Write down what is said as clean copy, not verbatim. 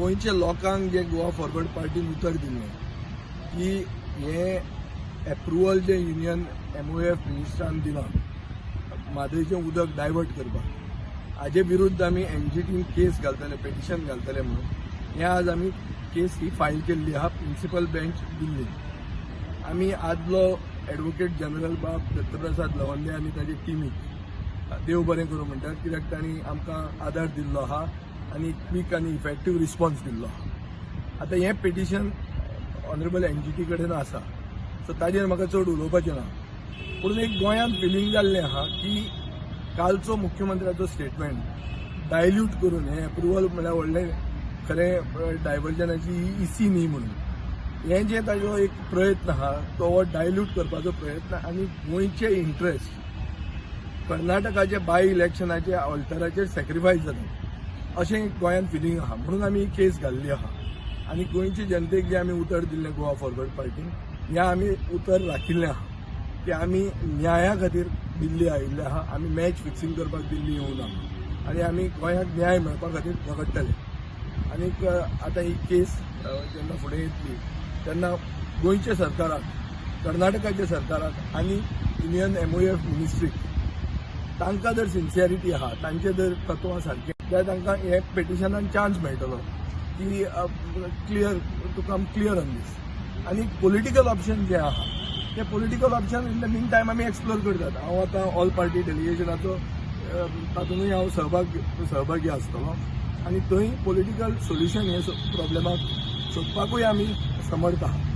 गोंयच्या लोकांक जे गोवा फॉरवर्ड पार्टीन उतर दिल्लें की हे एप्रुवल जे युनियन MOF मिनिस्टरान दिलां म्हादयचें उदक डायवर्ट करपाक हाजे विरुद्ध आमी NGTन केस घालतले, पेटिशन घालतले म्हणून हे आज आमी केस ही फायल केल्ली आहा प्रिन्सिपल बेंच दिल्ली. आमी आदलो एडवोकेट जनरल बाब दत्तप्रसाद लवंदे आनी ताजे टिमीक देव बरें करूं म्हणटात, कित्याक तांणी आमकां आदार दिल्लो आहा आनी क्वीक आनी इफेक्टीव रिस्पॉन्स दिल्लो आहा. आतां हें पेटिशन ऑनरेबल NGT कडेन आसा, सो ताजेर म्हाका चड उलोवपाचें ना. पूण एक गोंयांत फिलींग जाल्लें आहा की कालचो मुख्यमंत्र्याचो स्टेटमेंट डायल्यूट करून हें एप्रुवल म्हळ्यार व्हडलें खरें डायवर्जनाची EC न्ही म्हणून हें जें ताजो एक प्रयत्न आहा तो डायल्यूट करपाचो प्रयत्न आनी गोंयचे इंट्रस्ट कर्नाटकाचे बाय इलेक्शनाचे ऑल्टराचेर सॅक्रिफायस जाता अशें गोंयांत फिलींग आहा. म्हणून आमी केस घाल्ली आहा आनी गोंयचे जनतेक जें आमी उतर दिल्लें गोवा फॉरवर्ड पार्टीन हें आमी उतर राखिल्लें आहा की आमी न्याया खातीर दिल्ली आयिल्ले आहा. आमी मॅच फिक्सिंग करपाक दिल्ली येवना आनी आमी गोंयाक न्याय मेळपा खातीर झगडटले. आनीक आतां ही केस जेन्ना फुडें येतली तेन्ना गोंयच्या सरकाराक, कर्नाटकाच्या सरकाराक आनी युनियन MOF मिनिस्ट्रीक तांकां जर सिन्सियरिटी आहा, तांचे जर तत्वां सारकें जाल्यार तांकां हे पेटिशनान चान्स मेळटलो की clear to come clear on this. आनी पॉलिटिकल ऑप्शन जे आहा ते political option in the meantime आमी एक्सप्लोर करतात. हांव आतां ऑल पार्टी डेलिगेशनाचो तातूंतूय हांव सहभागी आसतलो आनी थंय पॉलिटिकल सोल्युशन हे प्रॉब्लेमाक सोदपाकूय आमी समर्थ आहा.